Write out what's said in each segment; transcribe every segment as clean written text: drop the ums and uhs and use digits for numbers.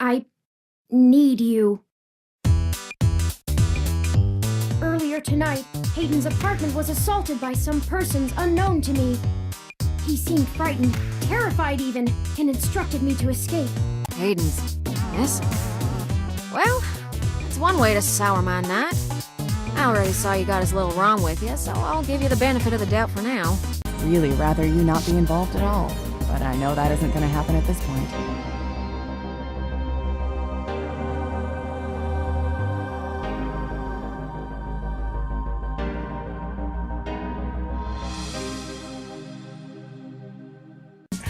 I need you. Earlier tonight, Hayden's apartment was assaulted by some persons unknown to me. He seemed frightened, terrified even, and instructed me to escape. Hayden's missing? Well, it's one way to sour my night. I already saw you got his little ROM with you, so I'll give you the benefit of the doubt for now. Really rather you not be involved at all, but I know that isn't going to happen at this point.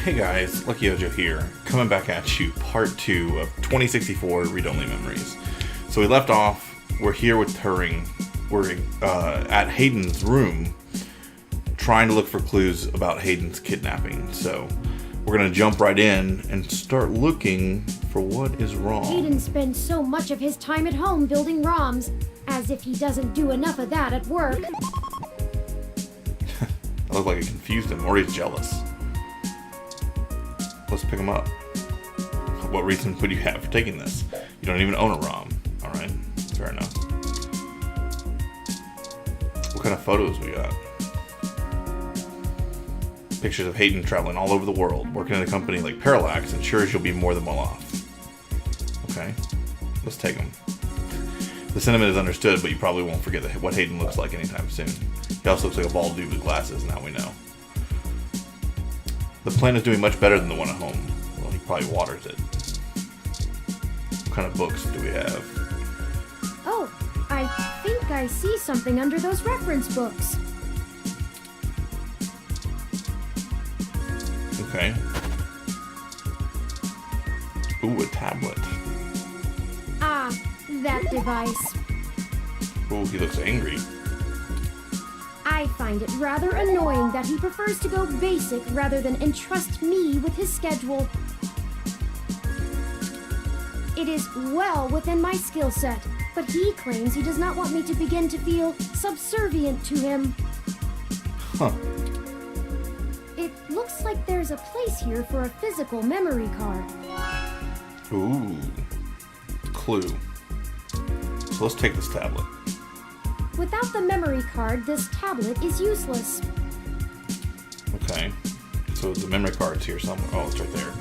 Hey guys, Lucky Ojo here, coming back at you, part 2 of 2064 Read-Only Memories. So we left off, we're here with Turing, we're at Hayden's room, trying to look for clues about Hayden's kidnapping. So we're going to jump right in and start looking for what is wrong. Hayden spends so much of his time at home building ROMs, as if he doesn't do enough of that at work. I look like I confused him, or he's jealous. Let's pick him up. What reason would you have for taking this? You don't even own a ROM. Alright, fair enough. What kind of photos we got? Pictures of Hayden traveling all over the world, working in a company like Parallax, ensures you'll be more than well off. Okay, let's take him. The sentiment is understood, but you probably won't forget what Hayden looks like anytime soon. He also looks like a bald dude with glasses, now we know. The plant is doing much better than the one at home. Well, he probably waters it. What kind of books do we have? Oh, I think I see something under those reference books. Okay. Ooh, a tablet. Ah, that device. Ooh, he looks angry. I find it rather annoying that he prefers to go basic rather than entrust me with his schedule. It is well within my skill set, but he claims he does not want me to begin to feel subservient to him. Huh. It looks like there's a place here for a physical memory card. Ooh. Clue. So let's take this tablet. Without the memory card, this tablet is useless. Okay. So the memory card's here somewhere. Oh, it's right there.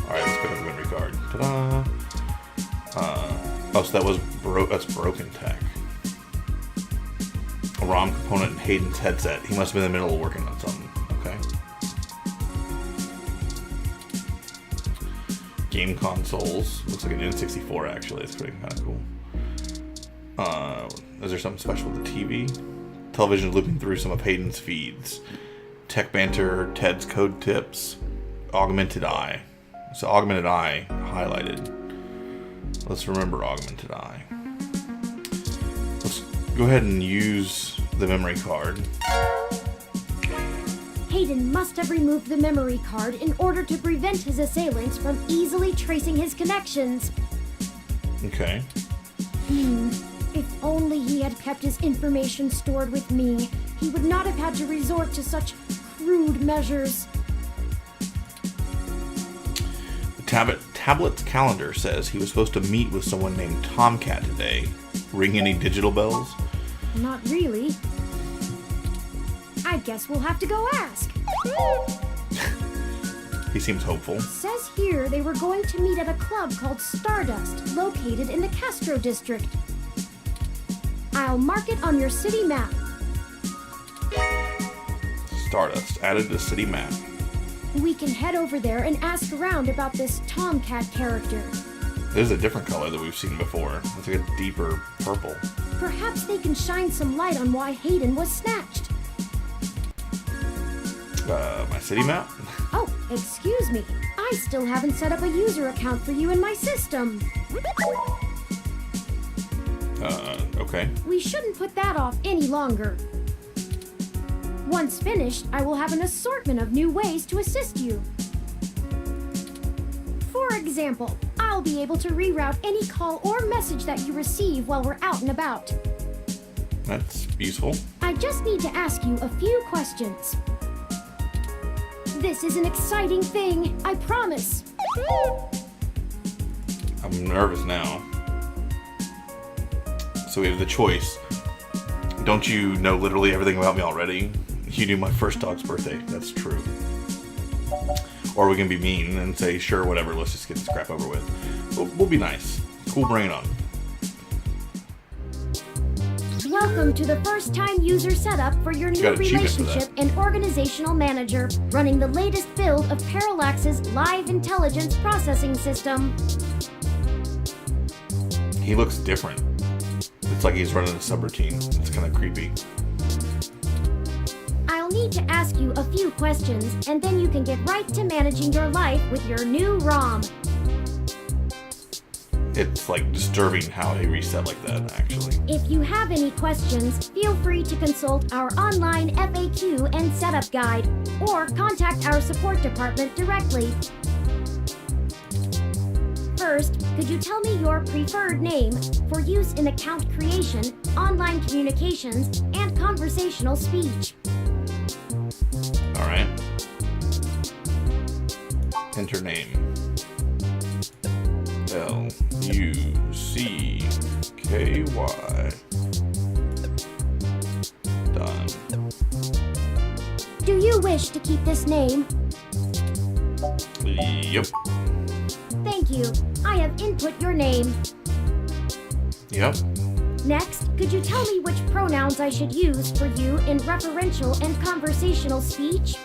Alright, let's pick up the memory card. Ta-da! Oh, so that was that's broken tech. A ROM component in Hayden's headset. He must have been in the middle of working on something. Okay. Game consoles. Looks like an N64 actually. It's pretty kind of cool. Is there something special with the TV? Television looping through some of Hayden's feeds. Tech banter, Ted's code tips, augmented eye. So augmented eye highlighted. Let's remember augmented eye. Let's go ahead and use the memory card. Hayden must have removed the memory card in order to prevent his assailants from easily tracing his connections. Okay. If only he had kept his information stored with me, he would not have had to resort to such crude measures. The tablet's calendar says he was supposed to meet with someone named Tomcat today. Ring any digital bells? Not really. I guess we'll have to go ask. He seems hopeful. It says here they were going to meet at a club called Stardust, located in the Castro district. I'll mark it on your city map. Stardust added to city map. We can head over there and ask around about this Tomcat character. This is a different color that we've seen before. It's like a deeper purple. Perhaps they can shine some light on why Hayden was snatched. My city map? Oh, excuse me. I still haven't set up a user account for you in my system. Okay. We shouldn't put that off any longer. Once finished, I will have an assortment of new ways to assist you. For example, I'll be able to reroute any call or message that you receive while we're out and about. That's useful. I just need to ask you a few questions. This is an exciting thing, I promise. I'm nervous now. So we have the choice. Don't you know literally everything about me already? You knew my first dog's birthday. That's true. Or we can be mean and say, sure, whatever, let's just get this crap over with. We'll be nice. Cool brain on. Welcome to the first-time user setup for your new relationship and organizational manager, running the latest build of Parallax's live intelligence processing system. He looks different. It's like he's running a subroutine. It's kind of creepy. I'll need to ask you a few questions, and then you can get right to managing your life with your new ROM. It's like disturbing how he reset like that, actually. If you have any questions, feel free to consult our online FAQ and setup guide, or contact our support department directly. First, could you tell me your preferred name for use in account creation, online communications, and conversational speech? Alright. Enter name. L-U-C-K-Y. Done. Do you wish to keep this name? Yep. Thank you. I have input your name. Yep. Next, could you tell me which pronouns I should use for you in referential and conversational speech?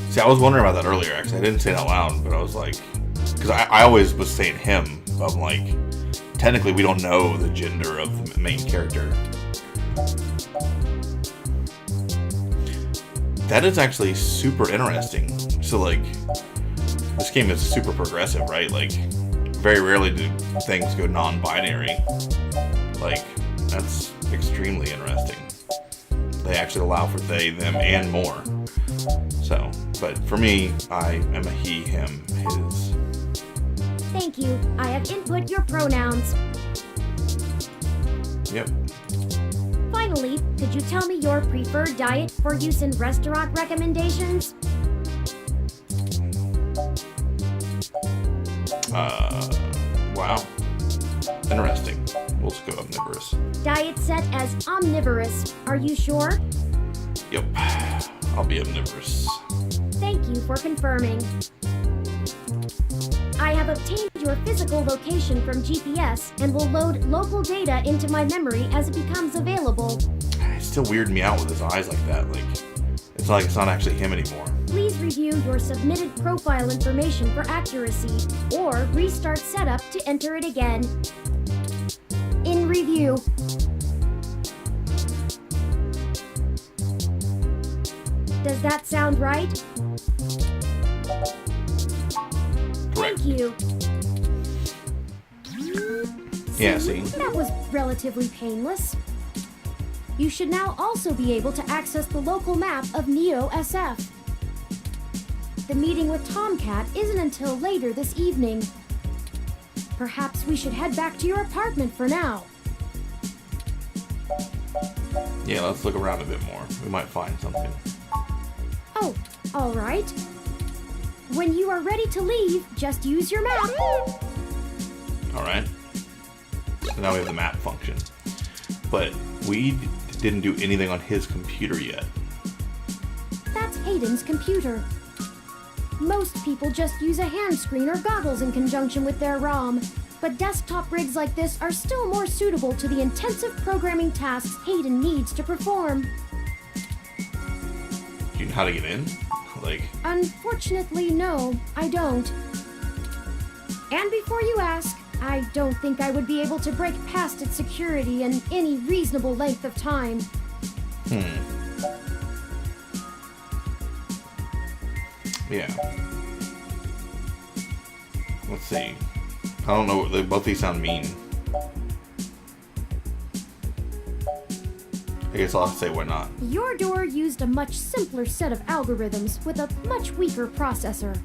See, I was wondering about that earlier, actually. I didn't say it out loud, but I was like... Because I always was saying him, but I'm like... Technically, we don't know the gender of the main character. That is actually super interesting. So, like... This game is super progressive, right? Like, very rarely do things go non-binary. Like, that's extremely interesting. They actually allow for they, them, and more. So, but for me, I am a he, him, his. Thank you. I have input your pronouns. Yep. Finally, could you tell me your preferred diet for use in restaurant recommendations? Wow. Interesting. We'll just go omnivorous. Diet set as omnivorous. Are you sure? Yep. I'll be omnivorous. Thank you for confirming. I have obtained your physical location from GPS and will load local data into my memory as it becomes available. It's still weirding me out with his eyes like that. Like, it's like it's not actually him anymore. Please review your submitted profile information for accuracy, or restart setup to enter it again. In review. Does that sound right? Correct. Thank you. Yeah, see? That was relatively painless. You should now also be able to access the local map of Neo SF. The meeting with Tomcat isn't until later this evening. Perhaps we should head back to your apartment for now. Yeah, let's look around a bit more. We might find something. Oh, all right. When you are ready to leave, just use your map. Alright. So now we have the map function. But we didn't do anything on his computer yet. That's Hayden's computer. Most people just use a hand screen or goggles in conjunction with their ROM, but desktop rigs like this are still more suitable to the intensive programming tasks Hayden needs to perform. Do you know how to get in? Like... Unfortunately, no, I don't. And before you ask, I don't think I would be able to break past its security in any reasonable length of time. Yeah. Let's see. I don't know. Both these sound mean. I guess I'll have to say why not. Your door used a much simpler set of algorithms with a much weaker processor.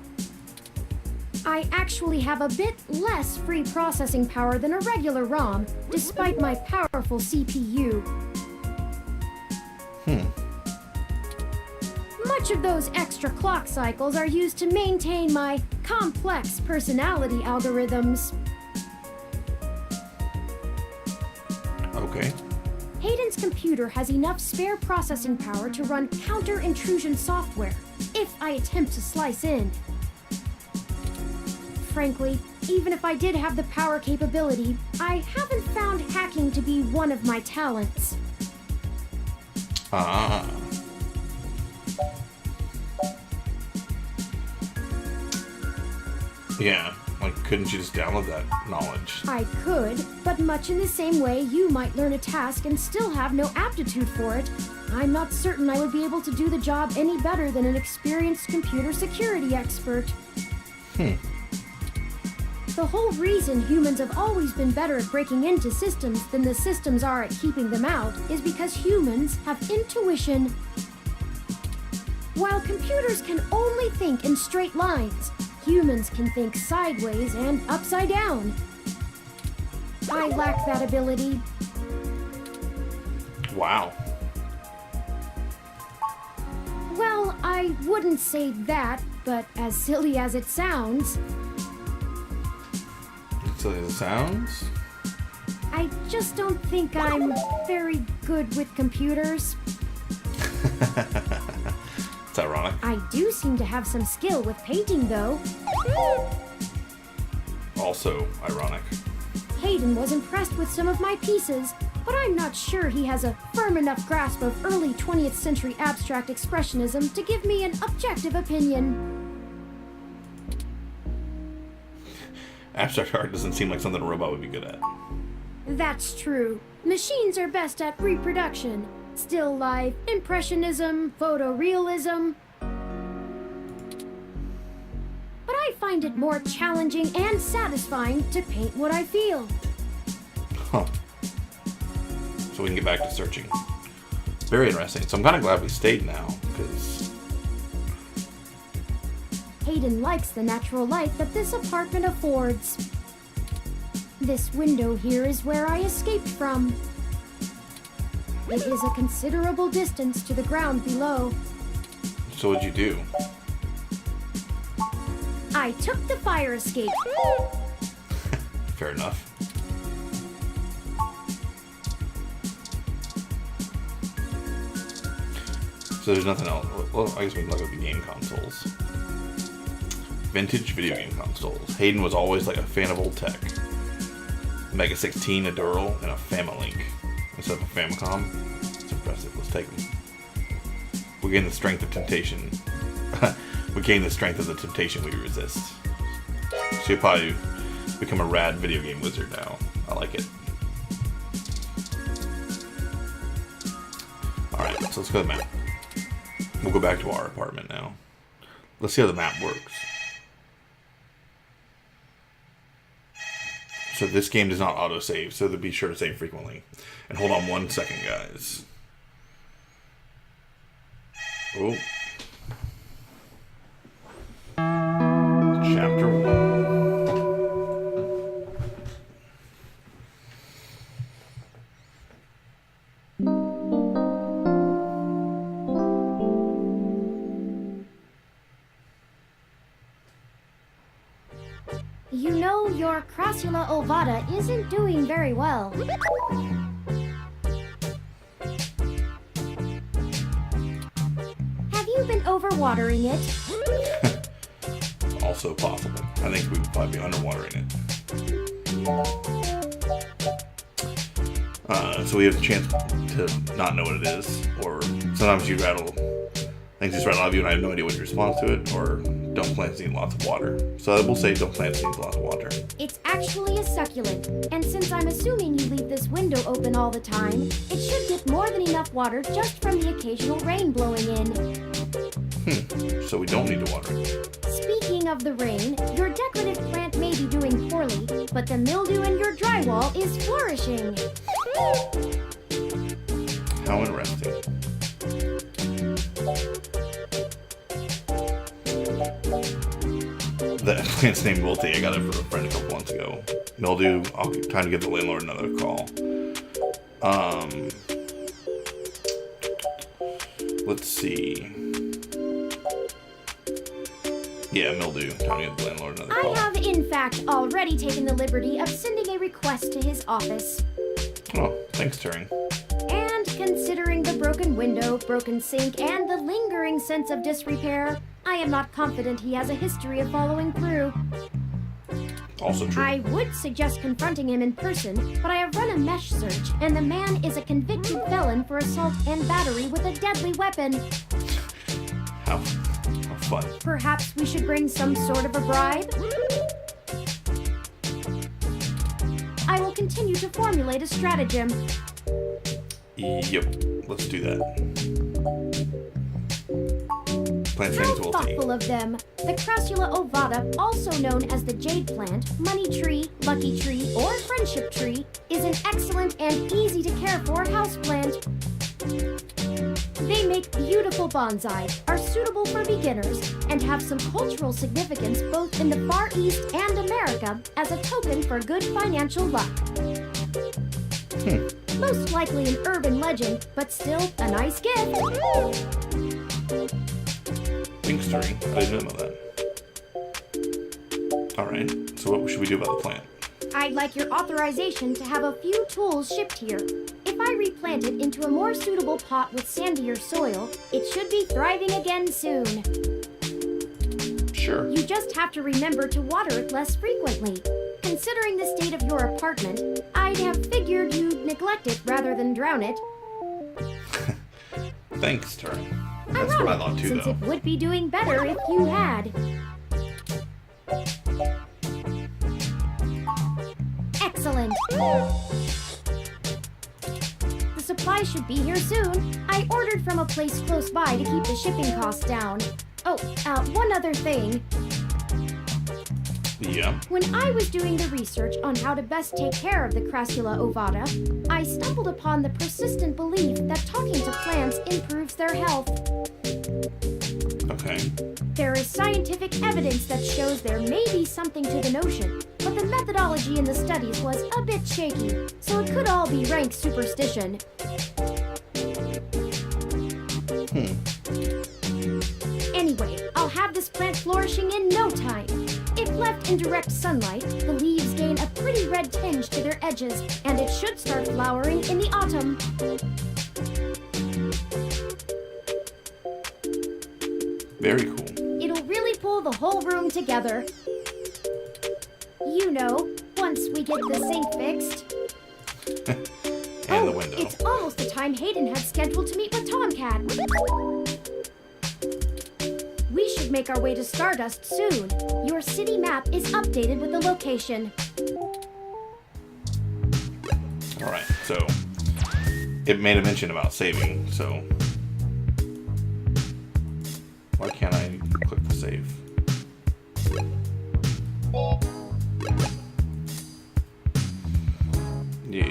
I actually have a bit less free processing power than a regular ROM, despite my powerful CPU. Much much of those extra clock cycles are used to maintain my complex personality algorithms. Okay. Hayden's computer has enough spare processing power to run counter-intrusion software, if I attempt to slice in. Frankly, even if I did have the power capability, I haven't found hacking to be one of my talents. Ah. Yeah, like, couldn't you just download that knowledge? I could, but much in the same way you might learn a task and still have no aptitude for it, I'm not certain I would be able to do the job any better than an experienced computer security expert. The whole reason humans have always been better at breaking into systems than the systems are at keeping them out is because humans have intuition. While computers can only think in straight lines, humans can think sideways and upside down. I lack that ability. Wow. Well, I wouldn't say that, but as silly as it sounds, Silly as it sounds. I just don't think I'm very good with computers. It's ironic. I do seem to have some skill with painting, though. Also ironic. Hayden was impressed with some of my pieces, but I'm not sure he has a firm enough grasp of early 20th century abstract expressionism to give me an objective opinion. Abstract art doesn't seem like something a robot would be good at. That's true. Machines are best at reproduction. Still life, impressionism, photorealism. But I find it more challenging and satisfying to paint what I feel. Huh. So we can get back to searching. Very interesting. So I'm kind of glad we stayed now, because Hayden likes the natural light that this apartment affords. This window here is where I escaped from. It is a considerable distance to the ground below. so what'd you do? I took the fire escape. Fair enough. So there's nothing else. Well, I guess we can look at the game consoles. Vintage video game consoles. Hayden was always like a fan of old tech. Mega 16, a Dural, and a Familink instead of a Famicom. It's impressive. Let's take them. We gain the strength of temptation. We gain the strength of the temptation we resist. So you'll probably become a rad video game wizard now. I like it. Alright, so let's go to the map. We'll go back to our apartment now. Let's see how the map works. So this game does not autosave, so be sure to save frequently. And hold on 1 second, guys. Oh. Chapter 1. You know, your Crassula ovata isn't doing very well. Have you been overwatering it? Also possible. I think we would probably be underwatering it. So we have the chance to not know what it is, or sometimes you rattle things just rattle out of you and I have no idea what your response to it, or don't plants need lots of water. So we'll say don't plants need lots of water. It's actually a succulent, and since I'm assuming you leave this window open all the time, it should get more than enough water just from the occasional rain blowing in. So we don't need to water it. Speaking of the rain, your decorative plant may be doing poorly, but the mildew in your drywall is flourishing. How interesting. The plant's named Wilty. I got it from a friend a couple months ago. Mildew, I'll time to give the landlord another call. Let's see. Yeah, mildew. Time to give the landlord another I call. have, in fact, already taken the liberty of sending a request to his office. Oh, thanks, Turing. And considering the broken window, broken sink, and the lingering sense of disrepair, I am not confident he has a history of following through. Also true. I would suggest confronting him in person, but I have run a mesh search, and the man is a convicted felon for assault and battery with a deadly weapon. How fun. Perhaps we should bring some sort of a bribe? I will continue to formulate a stratagem. Yep, let's do that. Plant How transability. thoughtful of them. The Crassula ovata, also known as the jade plant, money tree, lucky tree, or friendship tree, is an excellent and easy to care for houseplant. They make beautiful bonsai, are suitable for beginners, and have some cultural significance both in the Far East and America as a token for good financial luck. Most likely an urban legend, but still a nice gift. Thanks, Turing. I didn't know that. Alright, so what should we do about the plant? I'd like your authorization to have a few tools shipped here. If I replant it into a more suitable pot with sandier soil, it should be thriving again soon. Sure. You just have to remember to water it less frequently. Considering the state of your apartment, I'd have figured you'd neglect it rather than drown it. Thanks, Turing. That's what I thought too, since though. it would be doing better if you had. Excellent. The supply should be here soon. I ordered from a place close by to keep the shipping costs down. Oh, one other thing. Yeah. When I was doing the research on how to best take care of the Crassula ovata, I stumbled upon the persistent belief that talking to plants improves their health. Okay. There is scientific evidence that shows there may be something to the notion, but the methodology in the studies was a bit shaky, so it could all be rank superstition. Anyway, I'll have this plant flourishing in no time. If left in direct sunlight, the leaves gain a pretty red tinge to their edges, and it should start flowering in the autumn. Very cool. It'll really pull the whole room together. You know, once we get the sink fixed. And the window. It's almost the time Hayden had scheduled to meet with Tomcat. We should make our way to Stardust soon. Your city map is updated with the location. Alright, so it made a mention about saving, so why can't I click the save? Yeah.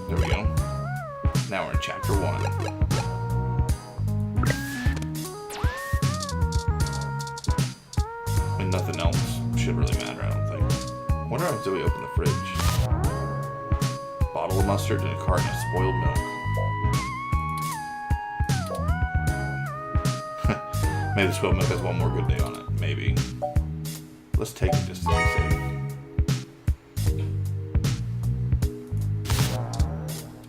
There we go. Now we're in chapter 1. And nothing else should really matter, I don't think. Wonder how do we open the fridge? Bottle of mustard and a carton of spoiled milk. Maybe the spoiled milk has one more good day on it. Maybe. Let's take it just to be safe.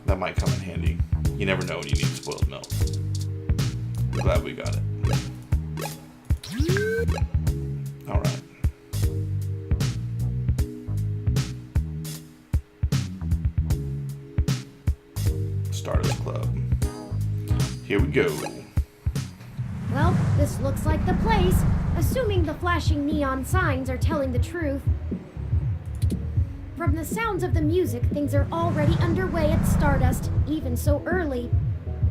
That might come in handy. You never know when you need spoiled milk. I'm glad we got it. Alright. Stardust Club. Here we go. Well, this looks like the place, assuming the flashing neon signs are telling the truth. From the sounds of the music, things are already underway at Stardust, even so early.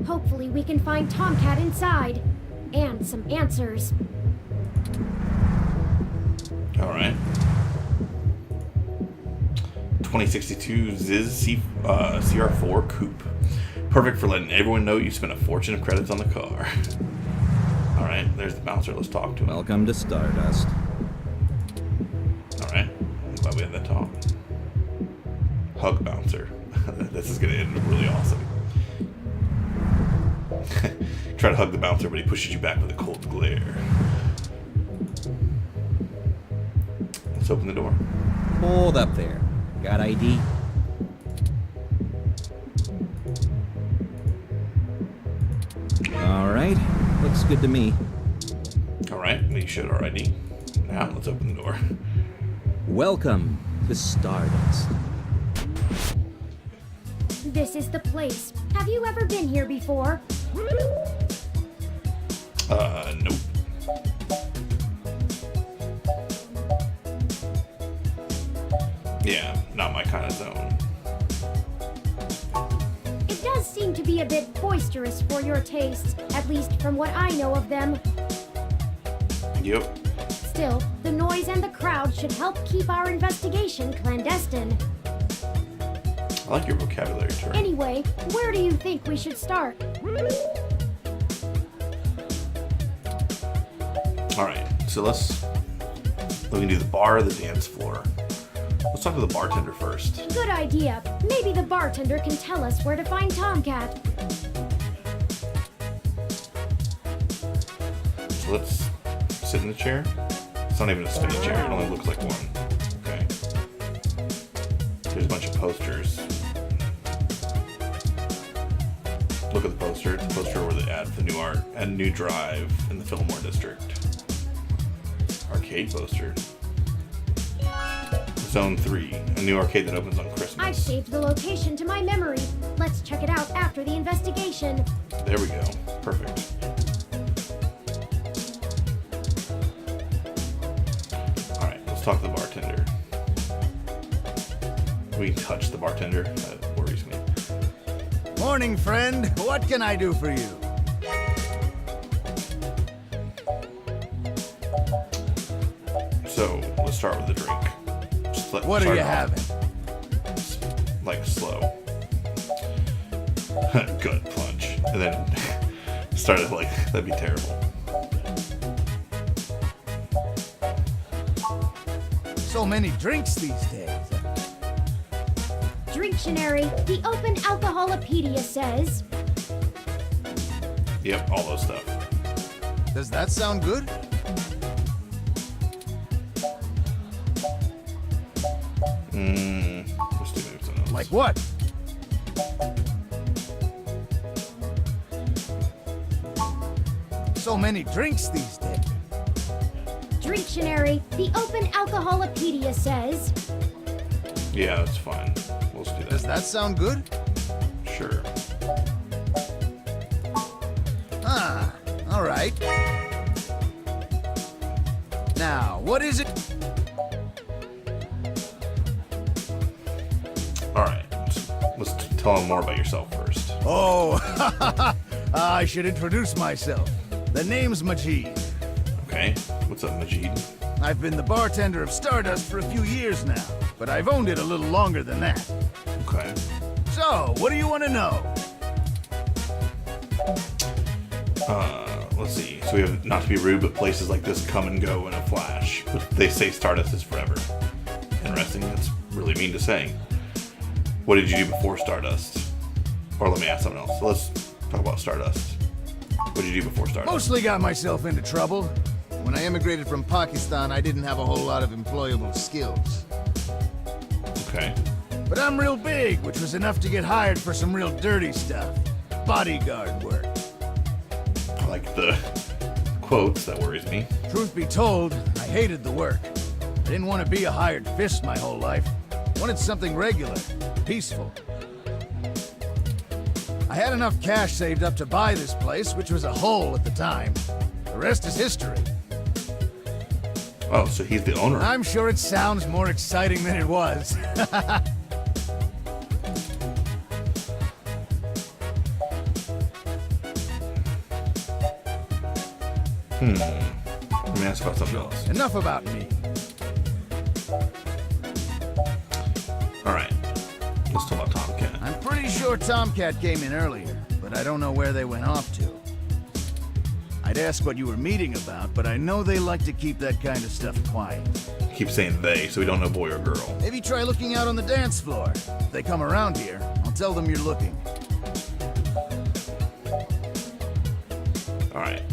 Hopefully we can find Tomcat inside. And some answers. Alright. 2062 Ziz CR4 Coupe. Perfect for letting everyone know you spent a fortune of credits on the car. Alright, there's the bouncer. Let's talk to him. Welcome to Stardust. Alright. I'm glad we had that talk. Hug bouncer. This is gonna end really awesome. Try to hug the bouncer, but he pushes you back with a cold glare. Let's open the door. Hold up there. Got ID? Alright, looks good to me. Alright, we showed our ID. Now let's open the door. Welcome to Stardust. This is the place. Have you ever been here before? Nope. Yeah, not my kind of zone. It does seem to be a bit boisterous for your taste, at least from what I know of them. Yep. Still, the noise and the crowd should help keep our investigation clandestine. I like your vocabulary, Turing. Anyway, where do you think we should start? Alright, so we can do the bar or the dance floor. Let's talk to the bartender first. Good idea. Maybe the bartender can tell us where to find Tomcat. So let's sit in the chair. It's not even a spinny chair, it only looks like one. Okay. There's a bunch of posters. Look at the poster. It's a poster where they add the new art and new drive in the Fillmore district. Arcade poster. Zone 3, a new arcade that opens on Christmas. I've saved the location to my memory. Let's check it out after the investigation. There we go. Perfect. Alright, let's talk to the bartender. We touch the bartender. That worries me. Morning, friend. What can I do for you? So, let's start with the drink. What are you having? Like slow. Gut punch. And then started like, that'd be terrible. So many drinks these days. Dictionary, the Open Alcoholopedia says. Yep, all those stuff. Does that sound good? Let's do maybe something else. Like what? So many drinks these days. Dictionary, the Open Alcoholopedia says. Yeah, that's fine. We'll just do Does that. that sound good? Sure. Ah, all right. Now, what is it? Alright. Let's tell them more about yourself first. Oh, I should introduce myself. The name's Majid. Okay. What's up, Majid? I've been the bartender of Stardust for a few years now, but I've owned it a little longer than that. Okay. So, what do you want to know? Let's see. So we have, not to be rude, but places like this come and go in a flash. They say Stardust is forever. Interesting. That's really mean to say. What did you do before Stardust? Or let me ask something else. So let's talk about Stardust. What did you do before Stardust? Mostly got myself into trouble. When I immigrated from Pakistan, I didn't have a whole lot of employable skills. Okay. But I'm real big, which was enough to get hired for some real dirty stuff. Bodyguard work. I like the quotes. That worries me. Truth be told, I hated the work. I didn't want to be a hired fist my whole life. Wanted something regular, peaceful. I had enough cash saved up to buy this place, which was a hole at the time. The rest is history. Oh, so he's the owner. I'm sure it sounds more exciting than it was. Let me ask about something else. Enough about me. Alright. Let's talk about Tomcat. I'm pretty sure Tomcat came in earlier, but I don't know where they went off to. I'd ask what you were meeting about, but I know they like to keep that kind of stuff quiet. keep saying they, so we don't know boy or girl. Maybe try looking out on the dance floor. If they come around here, I'll tell them you're looking. Alright.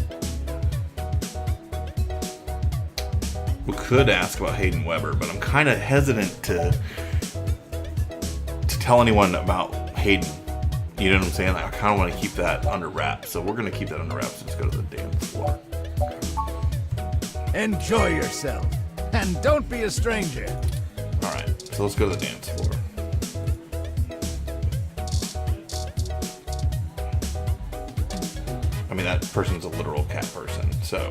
We could ask about Hayden Weber, but I'm kind of hesitant to tell anyone about Hayden. You know what I'm saying? Like, I kind of want to keep that under wraps, so we're going to keep that under wraps and just go to the dance floor. Enjoy yourself. And don't be a stranger. Alright, so let's go to the dance floor. I mean, that person's a literal cat person, so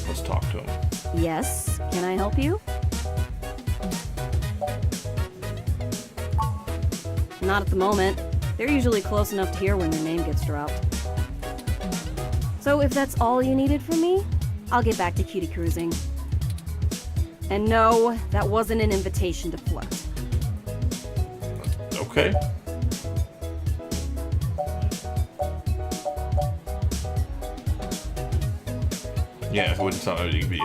let's talk to him. Yes, can I help you? Not at the moment. They're usually close enough to hear when their name gets dropped. So if that's all you needed from me, I'll get back to cutie cruising. And no, that wasn't an invitation to flirt. Okay. Yeah, if it wouldn't sound like be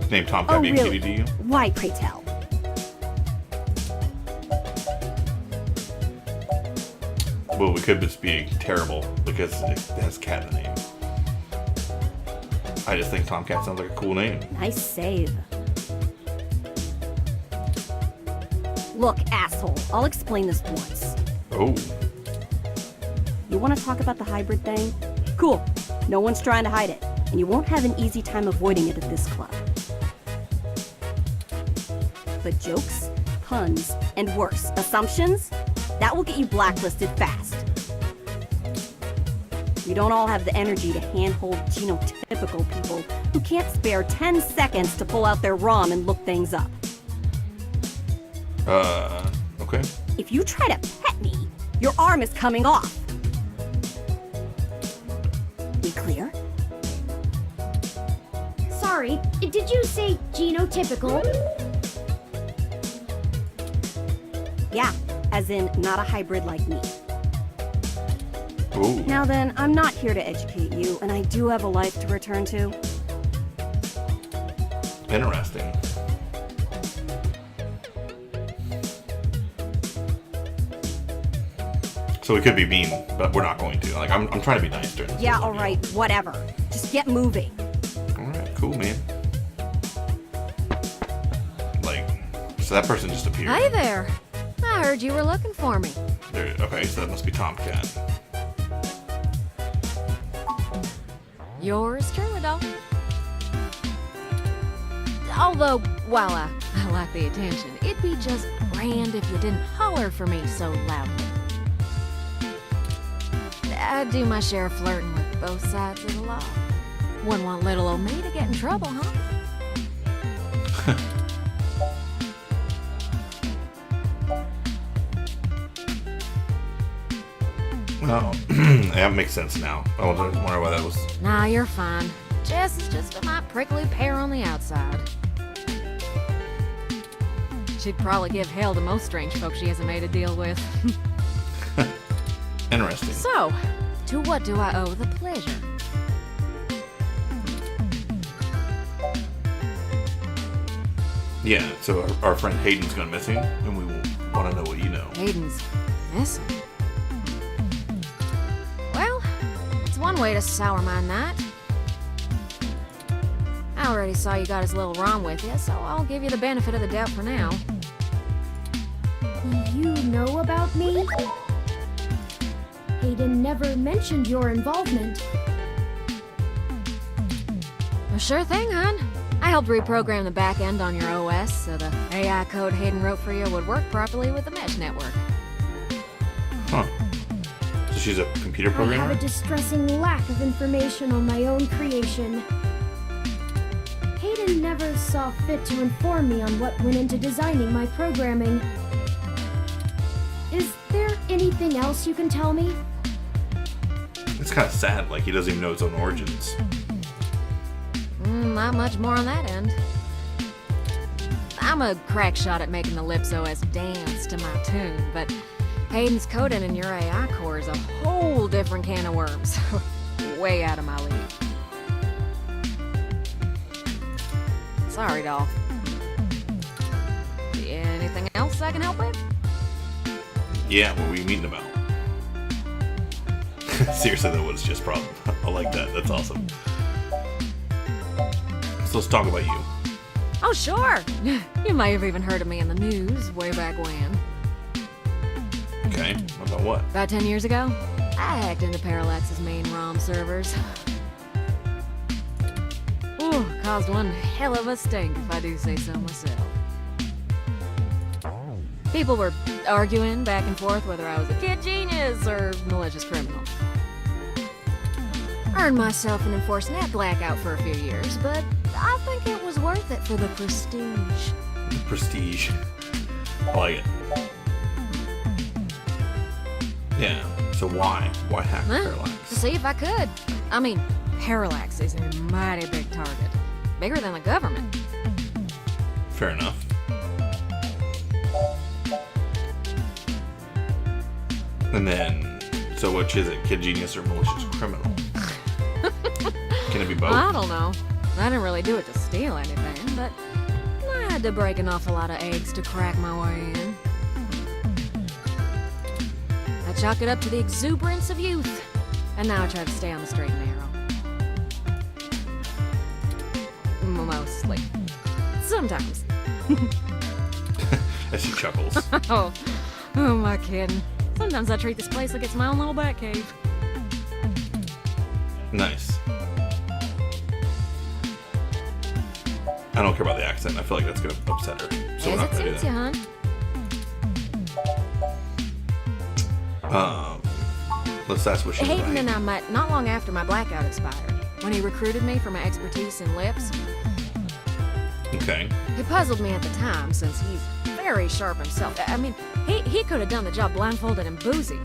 named Tom Cat Oh, be a really? cutie to you? Why, pray tell? Well, we could just be terrible because it has cat in the name. I just think Tomcat sounds like a cool name. Nice save. Look, asshole, I'll explain this once. Oh, You want to talk about the hybrid thing? Cool. No one's trying to hide it, and you won't have an easy time avoiding it at this club. But jokes, puns, and worse, assumptions? That will get you blacklisted fast. We don't all have the energy to handhold genotypical people who can't spare 10 seconds to pull out their ROM and look things up. okay. If you try to pet me, your arm is coming off. We clear? Sorry, did you say genotypical? Yeah, as in not a hybrid like me. Ooh. Now then, I'm not here to educate you, and I do have a life to return to. Interesting. So we could be mean, but we're not going to. Like, I'm trying to be nice during this. Yeah, whole alright, whatever. Just get moving. Alright, cool, man. Like, so that person just appeared. Hey there. I heard you were looking for me. There, okay, so that must be Tomcat. Yours truly, though. Although, while I like the attention, it'd be just grand if you didn't holler for me so loudly. I do my share of flirting with both sides of the law. Wouldn't want little old me to get in trouble, huh? Well, that makes sense now. I wonder why that was. Nah, you're fine. Jess is just a mite prickly pear on the outside. She'd probably give hell to most strange folks she hasn't made a deal with. Interesting. So, to what do I owe the pleasure? Yeah, so our friend Hayden's gone missing, and we want to know what you know. Hayden's missing. Well, it's one way to sour my night. I already saw you got his little ROM with you, so I'll give you the benefit of the doubt for now. You know about me? Hayden never mentioned your involvement. Well, sure thing, hon. I helped reprogram the back end on your OS so the AI code Hayden wrote for you would work properly with the mesh network. Huh. So she's a computer I programmer? have a distressing lack of information on my own creation. Hayden never saw fit to inform me on what went into designing my programming. Is there anything else you can tell me? It's kind of sad, like he doesn't even know his own origins. Not much more on that end. I'm a crack shot at making the Lips OS dance to my tune, but Hayden's coding in your AI core is a whole different can of worms. Way out of my league. Sorry, doll. Anything else I can help with? Yeah, what were you meeting about? Seriously, that was just problem. I like that. That's awesome. So let's talk about you. Oh, sure. You may have even heard of me in the news way back when. Okay, about what? About 10 years ago, I hacked into Parallax's main ROM servers. Ooh, caused one hell of a stink, if I do say so myself. People were arguing back and forth whether I was a kid genius or malicious criminal. Earned myself an enforced net blackout for a few years, but I think it was worth it for the prestige. Prestige. I like it. Yeah, so why? Why hack Parallax? To see if I could. I mean, Parallax is a mighty big target. Bigger than the government. Fair enough. And then, so which is it? Kid genius or malicious criminal? Can it be both? I don't know. I didn't really do it to steal anything, but I had to break an awful lot of eggs to crack my way in. I chalk it up to the exuberance of youth, and now I try to stay on the straight and narrow. Mostly. Sometimes. As she chuckles. Oh, who am I kidding? Sometimes I treat this place like it's my own little bat cave. Nice. I don't care about the accent. I feel like that's gonna upset her. So we're not As it gonna do suits you, that. hon. That's what she was Hayden like. and I met not long after my blackout expired, when he recruited me for my expertise in lips. Okay. It puzzled me at the time, since he's very sharp himself. I mean, he could have done the job blindfolded and boozy.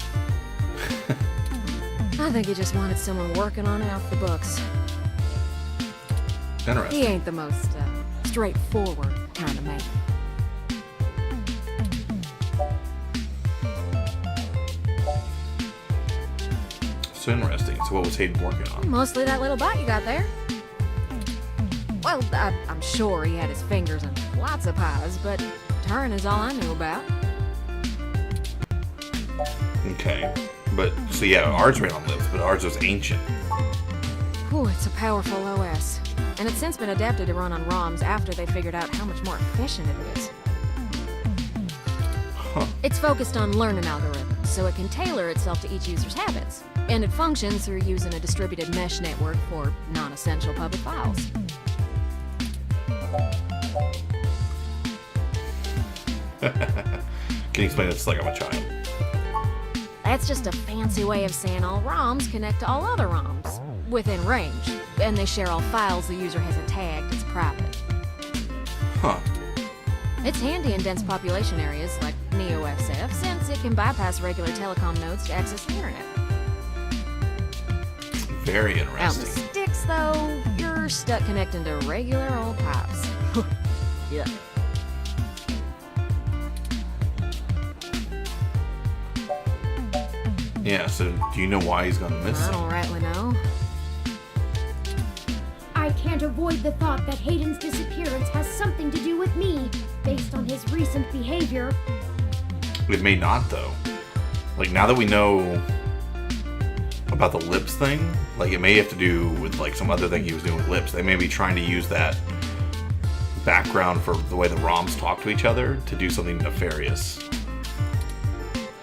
I think he just wanted someone working on it off the books. Interesting. He ain't the most straightforward kind of man. So interesting. So what was Hayden working on? Mostly that little bot you got there. Well, I'm sure he had his fingers in lots of pies, but Turing is all I knew about. Okay. But, so yeah, ours ran on lips, but ours was ancient. Ooh, it's a powerful OS. And it's since been adapted to run on ROMs after they figured out how much more efficient it is. Huh. It's focused on learning algorithms, so it can tailor itself to each user's habits. And it functions through using a distributed mesh network for non-essential public files. Can you explain this like I'm a child? That's just a fancy way of saying all ROMs connect to all other ROMs within range, and they share all files the user hasn't tagged as private. Huh. It's handy in dense population areas like NeoSF, since it can bypass regular telecom nodes to access the internet. Very Out in the interesting. sticks, though, you're stuck connecting to regular old pipes. Yeah. Yeah, so do you know why he's gone I missing? don't rightly know. I can't avoid the thought that Hayden's disappearance has something to do with me, based on his recent behavior. It may not, though. Like, now that we know about the lips thing, like, it may have to do with, like, some other thing he was doing with lips. They may be trying to use that background for the way the ROMs talk to each other to do something nefarious.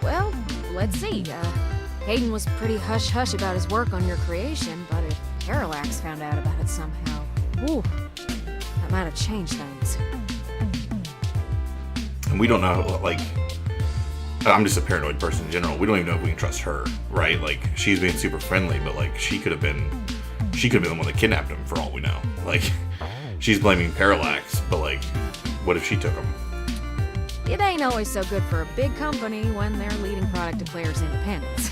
Well, let's see. Hayden was pretty hush-hush about his work on your creation, but if Parallax found out about it somehow, ooh, that might have changed things. And we don't know, like, I'm just a paranoid person in general. We don't even know if we can trust her, right? Like, she's being super friendly, but, like, she could have been the one that kidnapped him for all we know. Like, she's blaming Parallax, but, like, what if she took him? It ain't always so good for a big company when their leading product declares independence.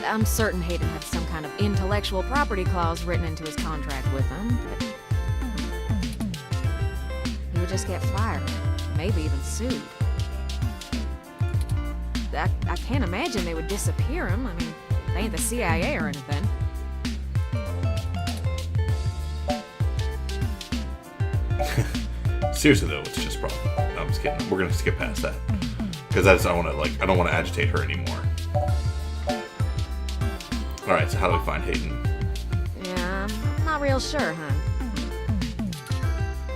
I'm certain Hayden had some kind of intellectual property clause written into his contract with them, but he would just get fired, maybe even sued. I can't imagine they would disappear him. I mean, they ain't the CIA or anything. Seriously though, it's just problem. No, I'm just kidding. We're gonna skip past that because I don't want to agitate her anymore. All right, so how do we find Hayden? Yeah, I'm not real sure, hon.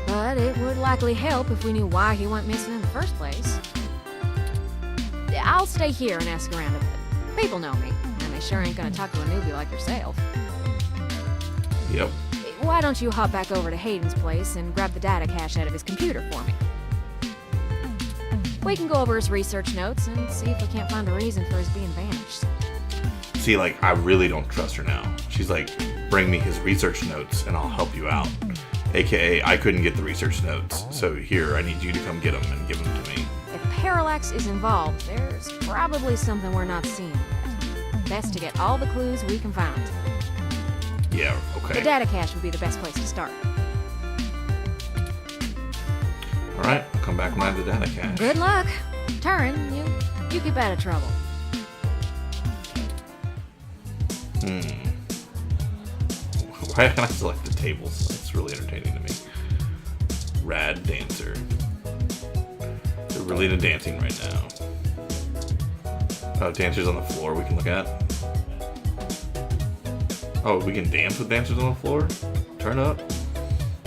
But it would likely help if we knew why he went missing in the first place. I'll stay here and ask around a bit. People know me, and they sure ain't gonna talk to a newbie like yourself. Yep. Why don't you hop back over to Hayden's place and grab the data cache out of his computer for me? We can go over his research notes and see if we can't find a reason for his being vanished. See, like, I really don't trust her now. She's like, bring me his research notes and I'll help you out. AKA, I couldn't get the research notes, so here, I need you to come get them and give them to me. If Parallax is involved, there's probably something we're not seeing yet. Best to get all the clues we can find. Yeah, The okay. data cache would be the best place to start. Alright, I'll come back when I have the data cache. Good luck. Turing, you keep out of trouble. Why can I select the tables? That's really entertaining to me. Rad dancer. They're really into dancing right now. Oh, dancers on the floor we can look at. Oh, we can dance with dancers on the floor? Turn up.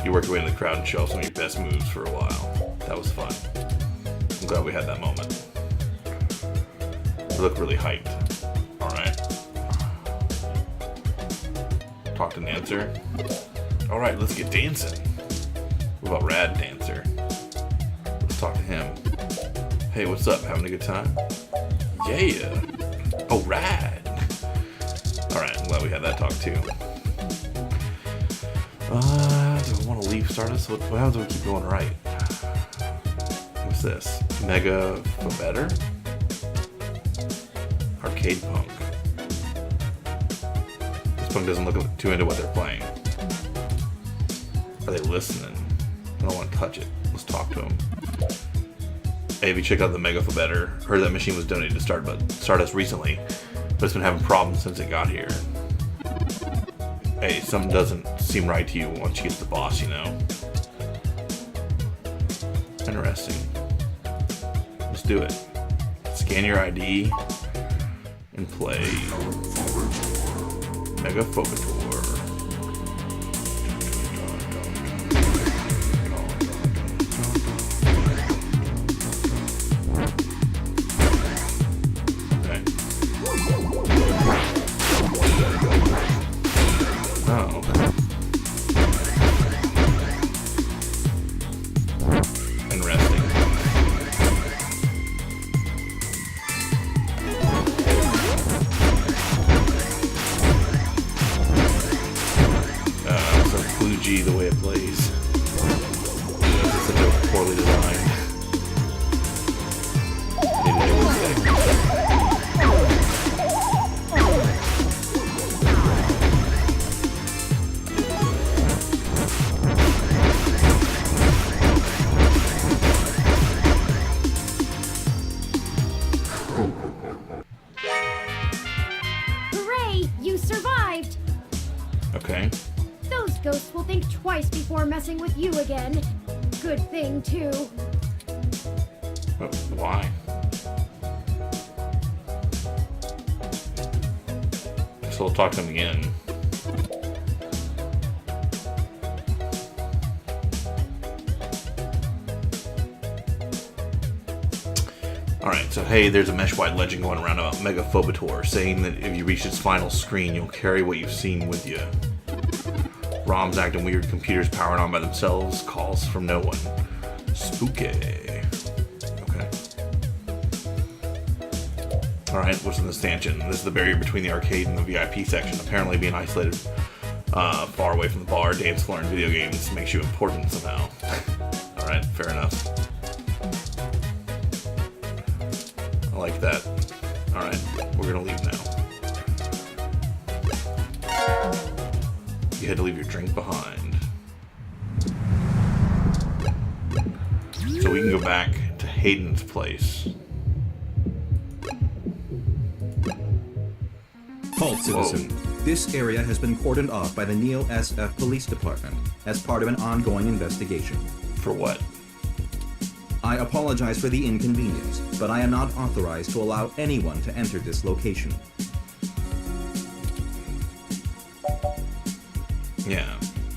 You work your way in the crowd and show off some of your best moves for a while. That was fun. I'm glad we had that moment. You look really hyped. Alright. Talk to Dancer. Alright, let's get dancing. What about Rad Dancer? Let's talk to him. Hey, what's up? Having a good time? Yeah. Oh, rad. Alright, I'm glad we had that talk too. Do I want to leave Stardust? What happens if we keep going right? What's this? Mega for better? Arcade Punk. This punk doesn't look too into what they're playing. Are they listening? I don't want to touch it. Let's talk to them. Hey, have you checked out the Mega for better? Heard that machine was donated to Stardust recently, but it's been having problems since it got here. Hey, something doesn't seem right to you once you get to the boss, you know? Interesting. Let's do it. Scan your ID and play Mega Focator. Okay. Oh. Interesting. So Blue G the way it plays. It's such a poorly designed. Maybe they would say. Hooray! You survived! Okay. Those ghosts will think twice before messing with you again. Good thing, too. Why? So we'll talk to him again. Alright, so hey, there's a mesh-wide legend going around about Mega Focator, saying that if you reach its final screen, you'll carry what you've seen with you. ROMs acting weird, computers powering on by themselves, calls from no one. Spooky. Okay. Alright, what's in the stanchion? This is the barrier between the arcade and the VIP section. Apparently being isolated far away from the bar, dance floor, and video games makes you important somehow. Alright, fair enough. I like that. Alright, we're gonna leave now. You had to leave your drink behind. So we can go back to Hayden's place. Halt, citizen. This area has been cordoned off by the Neo SF Police Department as part of an ongoing investigation. For what? I apologize for the inconvenience, but I am not authorized to allow anyone to enter this location. Yeah.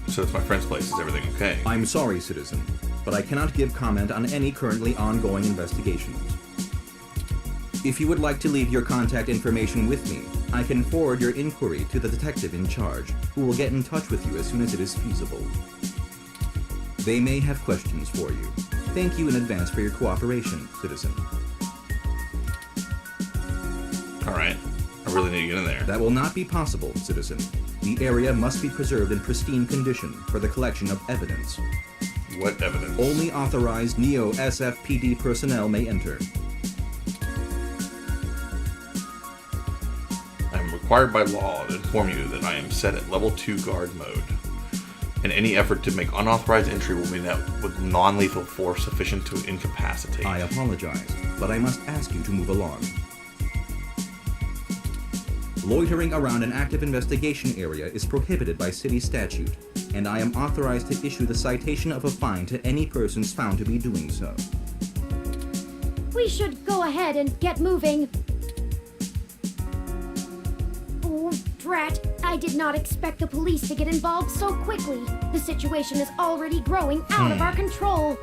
So it's my friend's place. Is everything okay? I'm sorry, citizen, but I cannot give comment on any currently ongoing investigations. If you would like to leave your contact information with me, I can forward your inquiry to the detective in charge, who will get in touch with you as soon as it is feasible. They may have questions for you. Thank you in advance for your cooperation, citizen. Alright. I really need to get in there. That will not be possible, citizen. The area must be preserved in pristine condition for the collection of evidence. What evidence? Only authorized Neo-SFPD personnel may enter. I am required by law to inform you that I am set at level 2 guard mode, and any effort to make unauthorized entry will be met with non-lethal force sufficient to incapacitate. I apologize, but I must ask you to move along. Loitering around an active investigation area is prohibited by city statute, and I am authorized to issue the citation of a fine to any persons found to be doing so. We should go ahead and get moving. Oh, drat. I did not expect the police to get involved so quickly. The situation is already growing out of our control.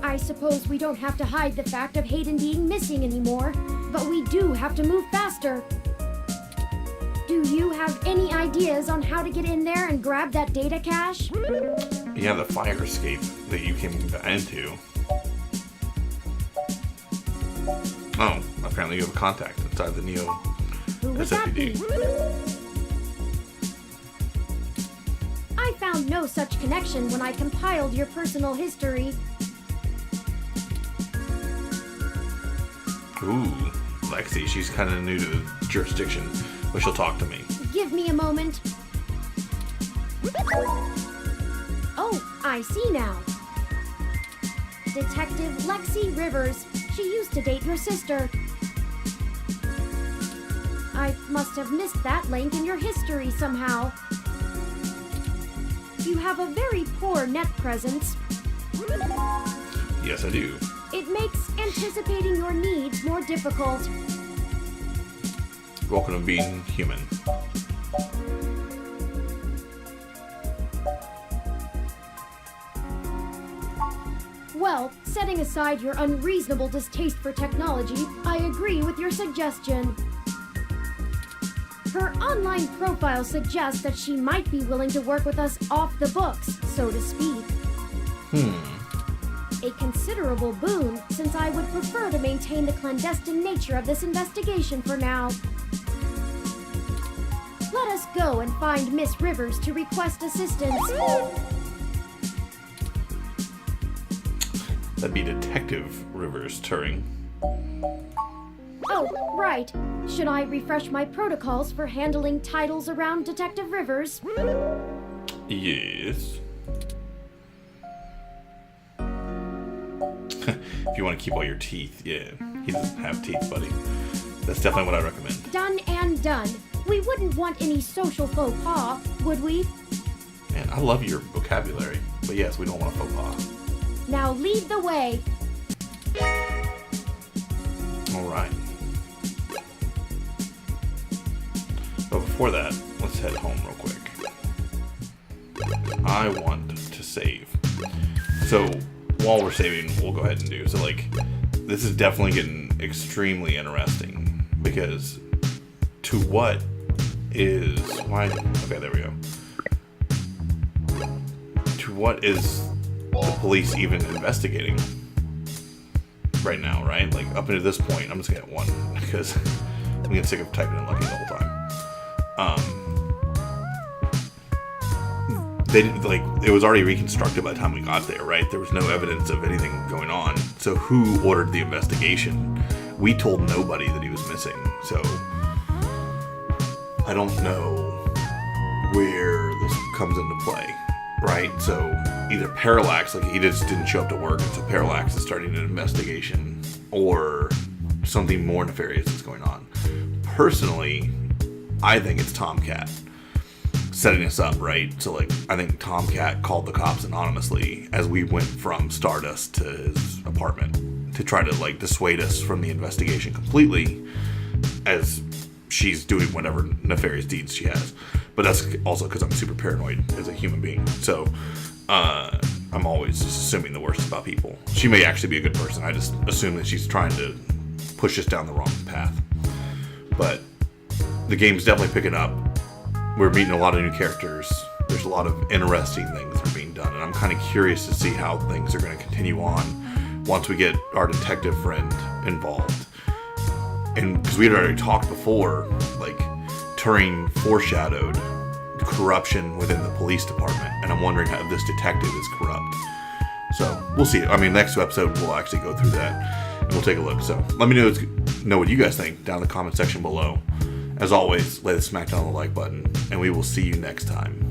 I suppose we don't have to hide the fact of Hayden being missing anymore, but we do have to move faster. Do you have any ideas on how to get in there and grab that data cache? Yeah, the fire escape that you came into. Oh, apparently you have a contact inside the Neo Who would that be? SFPD. I found no such connection when I compiled your personal history. Ooh, Lexi, she's kind of new to the jurisdiction, but she'll talk to me. Give me a moment. Oh, I see now. Detective Lexi Rivers. She used to date your sister. I must have missed that link in your history somehow. You have a very poor net presence. Yes, I do. It makes anticipating your needs more difficult. Welcome to being human. Well, setting aside your unreasonable distaste for technology, I agree with your suggestion. Her online profile suggests that she might be willing to work with us off the books, so to speak. A considerable boon, since I would prefer to maintain the clandestine nature of this investigation for now. Let us go and find Miss Rivers to request assistance. That'd be Detective Rivers Turing. Oh, right. Should I refresh my protocols for handling titles around Detective Rivers? Yes. If you want to keep all your teeth, yeah. He doesn't have teeth, buddy. That's definitely what I recommend. Done and done. We wouldn't want any social faux pas, would we? Man, I love your vocabulary. But yes, we don't want a faux pas. Now lead the way. Alright. But before that, let's head home real quick. I want to save. So, while we're saving, we'll go ahead and do. So, like, this is definitely getting extremely interesting. Because, to what is... Why? Okay, there we go. To what is the police even investigating right now, right? Like, up until this point, I'm just gonna get one. Because I'm getting sick of typing in Lucky the whole time. They didn't, like, it was already reconstructed by the time we got there, right? There was no evidence of anything going on. So who ordered the investigation? We told nobody that he was missing. So I don't know where this comes into play, right? So either Parallax, like, he just didn't show up to work, and so Parallax is starting an investigation, or something more nefarious is going on. Personally, I think it's Tomcat. setting us up, right? So, like, I think Tomcat called the cops anonymously as we went from Stardust to his apartment to try to, like, dissuade us from the investigation completely as she's doing whatever nefarious deeds she has. But that's also because I'm super paranoid as a human being. So, I'm always just assuming the worst about people. She may actually be a good person. I just assume that she's trying to push us down the wrong path. But the game's definitely picking up. We're meeting a lot of new characters. There's a lot of interesting things that are being done, and I'm kind of curious to see how things are going to continue on once we get our detective friend involved. And because we had already talked before, like, Turing foreshadowed corruption within the police department, and I'm wondering how this detective is corrupt. So we'll see. I mean, next episode we'll actually go through that and we'll take a look. So let me know what you guys think down in the comment section below. As always, lay the smack down on the like button, and we will see you next time.